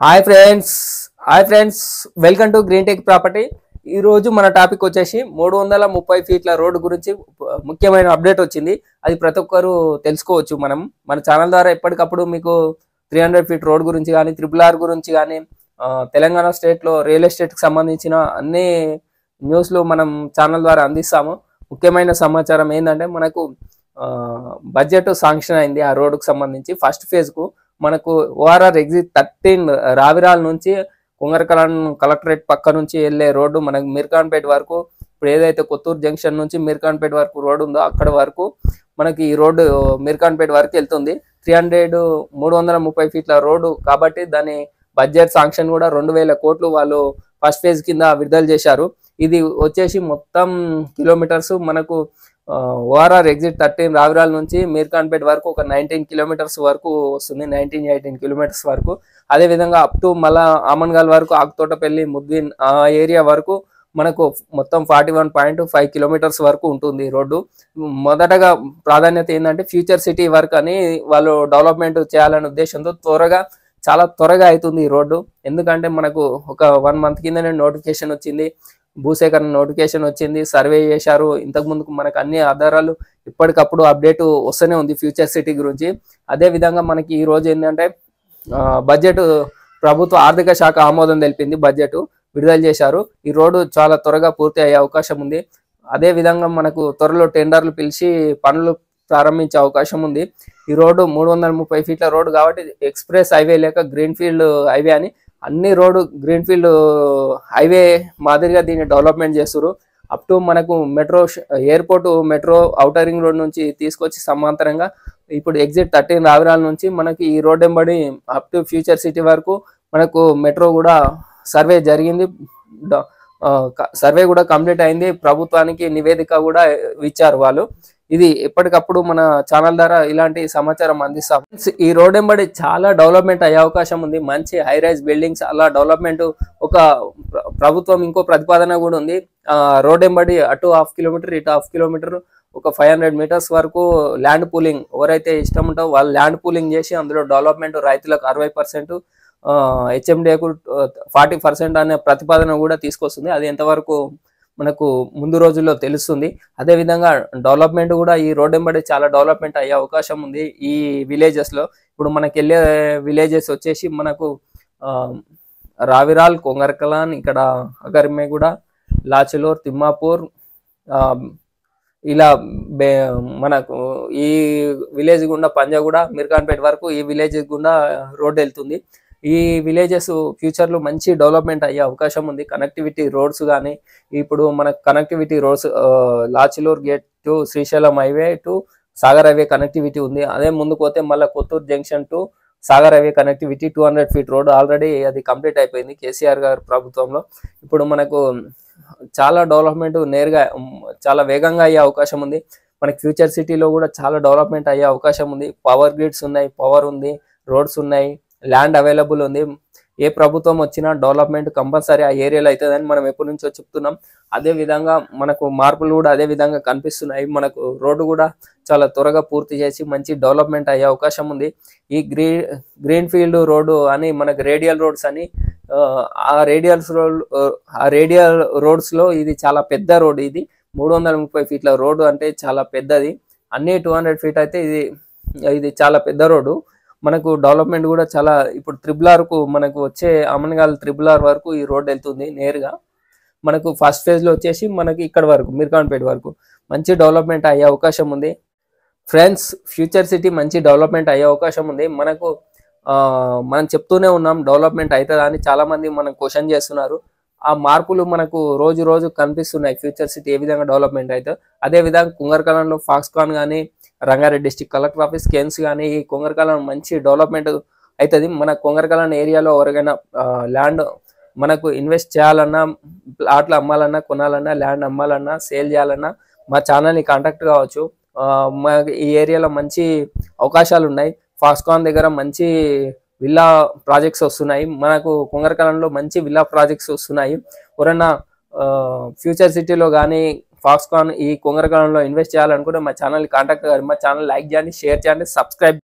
Hi friends hi friends welcome to green tech property. ఈ రోజు మన టాపిక్ వచ్చేసి 330 ఫీట్ల రోడ్డు గురించి ముఖ్యమైన అప్డేట్ వచ్చింది. అది ప్రతి ఒక్కరు తెలుసుకోవచ్చు. మన ఛానల్ ద్వారా ఎప్పటికప్పుడు మీకు 300 ఫీట్ రోడ్ గురించి కానీ RRR గురించి కానీ తెలంగాణ స్టేట్లో రియల్ ఎస్టేట్కి సంబంధించిన అన్ని న్యూస్లు మనం ఛానల్ ద్వారా అందిస్తాము. ముఖ్యమైన సమాచారం ఏంటంటే మనకు బడ్జెట్ శాంక్షన్ అయింది ఆ రోడ్డుకు సంబంధించి. ఫస్ట్ ఫేజ్కు మనకు ORR ఎగ్జిట్ 13 రావిరాల నుంచి కుంగరకలాన్ కలెక్టరేట్ పక్క నుంచి వెళ్ళే రోడ్డు మనకు మీర్ఖాన్పేట వరకు, ఇప్పుడు ఏదైతే కొత్తూరు జంక్షన్ నుంచి మీర్ఖాన్పేట వరకు రోడ్డు ఉందో అక్కడ వరకు మనకి ఈ రోడ్డు మీర్ఖాన్పేట వరకు వెళ్తుంది. 330 ఫీట్ల రోడ్డు కాబట్టి దాని బడ్జెట్ శాంక్షన్ కూడా 2000 కోట్లు వాళ్ళు ఫస్ట్ ఫేజ్ కింద విడుదల చేశారు. ఇది వచ్చేసి మొత్తం కిలోమీటర్స్ మనకు ORR ఎగ్జిట్ 13 రావిరాల నుంచి మీర్ఖాన్పేట వరకు ఒక 19 కిలోమీటర్స్ వరకు వస్తుంది. 18 కిలోమీటర్స్ వరకు. అదేవిధంగా అప్ టు మళ్ళా ఆమన్గాల్ వరకు, ఆకుతోటపల్లి, ముద్విన్ ఆ ఏరియా వరకు మనకు మొత్తం 41.5 కిలోమీటర్స్ వరకు ఉంటుంది ఈ రోడ్డు. మొదటగా ప్రాధాన్యత ఏంటంటే ఫ్యూచర్ సిటీ వర్క్ అని వాళ్ళు డెవలప్మెంట్ చేయాలనే ఉద్దేశంతో చాలా త్వరగా అవుతుంది ఈ రోడ్డు. ఎందుకంటే మనకు ఒక 1 మంత్ కిందనే నోటిఫికేషన్ వచ్చింది, భూసేకరణ నోటిఫికేషన్ వచ్చింది, సర్వే చేశారు. ఇంతకుముందుకు మనకు అన్ని ఆధారాలు ఎప్పటికప్పుడు అప్డేట్ వస్తూనే ఉంది ఫ్యూచర్ సిటీ గురించి. అదేవిధంగా మనకి ఈ రోజు ఏంటంటే బడ్జెట్ ప్రభుత్వ ఆర్థిక శాఖ ఆమోదం తెలిపింది, బడ్జెట్ విడుదల చేశారు. ఈ రోడ్డు చాలా త్వరగా పూర్తి అయ్యే అవకాశం ఉంది. అదేవిధంగా మనకు త్వరలో టెండర్లు పిలిచి పనులు ప్రారంభించే అవకాశం ఉంది. ఈ రోడ్డు 330 ఫీట్ల రోడ్డు కాబట్టి ఎక్స్ప్రెస్ హైవే లేక గ్రీన్ఫీల్డ్ హైవే అని అన్ని రోడ్డు గ్రీన్ఫీల్డ్ హైవే మాదిరిగా దీన్ని డెవలప్మెంట్ చేస్తారు. అప్ టు మనకు metro airport metro outer ring road నుంచి తీసుకొచ్చి సమాంతరంగా ఇప్పుడు ఎగ్జిట్ 13 రావిరాల నుంచి మనకి ఈ రోడ్ ఎంబడి అప్ టు ఫ్యూచర్ సిటీ వరకు మనకు మెట్రో కూడా సర్వే జరిగింది. సర్వే కూడా కంప్లీట్ అయింది. ప్రభుత్వానికి నివేదిక కూడా ఇచ్చారు వాళ్ళు. ఇది ఎప్పటికప్పుడు మన ఛానల్ ద్వారా ఇలాంటి సమాచారం అందిస్తాం. ఈ రోడ్ ఎంబడి చాలా డెవలప్మెంట్ అయ్యే అవకాశం ఉంది. మంచి హై రైజ్ బిల్డింగ్స్ అలా డెవలప్మెంట్ ఒక ప్రభుత్వం ఇంకో ప్రతిపాదన కూడా ఉంది. రోడ్ ఎంబడి అటు 1/2 కిలోమీటర్ ఇటు 1/2 కిలోమీటర్ ఒక 500 మీటర్స్ వరకు ల్యాండ్ పూలింగ్, ఎవరైతే ఇష్టం ఉంటారో వాళ్ళు ల్యాండ్ పూలింగ్ చేసి అందులో డెవలప్మెంట్ రైతులకు 60%, HMDAకు 40% అనే ప్రతిపాదన కూడా తీసుకొస్తుంది. అది ఎంతవరకు మనకు ముందు రోజుల్లో తెలుస్తుంది. అదేవిధంగా డెవలప్మెంట్ కూడా ఈ రోడ్ ఎంబడి చాలా డెవలప్మెంట్ అయ్యే అవకాశం ఉంది ఈ విలేజెస్లో. ఇప్పుడు మనకి వెళ్ళే విలేజెస్ వచ్చేసి మనకు రావిరాల్, కొంగరకలాన్, ఇక్కడ అగర్మేగూడ, లాచెలూర్, తిమ్మాపూర్, ఇలా మనకు ఈ విలేజ్ గుండా పంజాగూడ, మీర్ఖాన్పేట వరకు ఈ విలేజ్ గుండా రోడ్ వెళ్తుంది. ఈ విలేజెస్ ఫ్యూచర్లో మంచి డెవలప్మెంట్ అయ్యే అవకాశం ఉంది. కనెక్టివిటీ రోడ్స్ కానీ ఇప్పుడు మనకు connectivity roads Lachelur gate to Srisailam highway to Sagar highway connectivity ఉంది. అదే ముందుకు పోతే మళ్ళీ Kothur junction to Sagar highway connectivity 200 feet road already అది కంప్లీట్ అయిపోయింది కేసీఆర్ గారి ప్రభుత్వంలో. ఇప్పుడు మనకు చాలా డెవలప్మెంట్ నేరుగా చాలా వేగంగా అయ్యే అవకాశం ఉంది. మనకి ఫ్యూచర్ సిటీలో కూడా చాలా డెవలప్మెంట్ అయ్యే అవకాశం ఉంది. పవర్ గ్రిడ్స్ ఉన్నాయి, పవర్ ఉంది, రోడ్స్ ఉన్నాయి, ల్యాండ్ అవైలబుల్ ఉంది. ఏ ప్రభుత్వం వచ్చినా డెవలప్మెంట్ కంపల్సరీ ఆ ఏరియాలో అవుతుందని మనం ఎప్పటి నుంచో చెప్తున్నాం. అదే విధంగా మనకు మార్పులు కూడా అదే విధంగా కనిపిస్తున్నాయి. మనకు రోడ్డు కూడా చాలా త్వరగా పూర్తి చేసి మంచి డెవలప్మెంట్ అయ్యే అవకాశం ఉంది. ఈ గ్రీన్ఫీల్డ్ రోడ్డు అని మనకు రేడియల్ రోడ్స్ అని ఆ రేడియల్ రోడ్స్లో ఇది చాలా పెద్ద రోడ్డు. ఇది 330 ఫీట్ల రోడ్డు అంటే చాలా పెద్దది. అన్ని 200 ఫీట్ అయితే ఇది చాలా పెద్ద రోడ్డు. మనకు డెవలప్మెంట్ కూడా చాలా ఇప్పుడు RRRకు మనకు వచ్చే అమన్గాల్ RRR వరకు ఈ రోడ్ వెళ్తుంది నేరుగా. మనకు ఫస్ట్ ఫేజ్లో వచ్చేసి మనకి ఇక్కడ వరకు మీర్ఖాన్పేట వరకు మంచి డెవలప్మెంట్ అయ్యే అవకాశం ఉంది. ఫ్రెండ్స్, ఫ్యూచర్ సిటీ మంచి డెవలప్మెంట్ అయ్యే అవకాశం ఉంది. మనం చెప్తూనే ఉన్నాం డెవలప్మెంట్ అవుతుందా అని. చాలామంది మనం క్వశ్చన్ చేస్తున్నారు. ఆ మార్పులు మనకు రోజు రోజు కనిపిస్తున్నాయి. ఫ్యూచర్ సిటీ ఏ విధంగా డెవలప్మెంట్ అవుతుందో అదేవిధంగా కుంగరకలాన్లో ఫాక్స్కాన్ కానీ, Rangareddy district collector office Kaynes కానీ ఈ కుంగరకలాన్ మంచి డెవలప్మెంట్ అవుతుంది. మన కుంగరకలాన్ ఏరియాలో ఎవరికైనా ల్యాండ్ మనకు ఇన్వెస్ట్ చేయాలన్నా, ప్లాట్లు అమ్మాలన్నా, కొనాలన్నా, ల్యాండ్ అమ్మాలన్నా, సేల్ చేయాలన్నా మా ఛానల్ని కాంటాక్ట్ కావచ్చు. మా ఈ ఏరియాలో మంచి అవకాశాలు ఉన్నాయి. ఫాక్స్కాన్ దగ్గర మంచి విల్లా ప్రాజెక్ట్స్ వస్తున్నాయి. మనకు కుంగరకలాన్లో మంచి విల్లా ప్రాజెక్ట్స్ వస్తున్నాయి. ఎవరైనా ఫ్యూచర్ సిటీలో కానీ ఫాక్స్కాన్ ఈ కుంగరకలాన్లో ఇన్వెస్ట్ చేయాలనుకుంటే మా ఛానల్ని కాంటాక్ట్ కావాలి. మా ఛానల్ లైక్ చేయండి, షేర్ చేయండి, సబ్స్క్రైబ్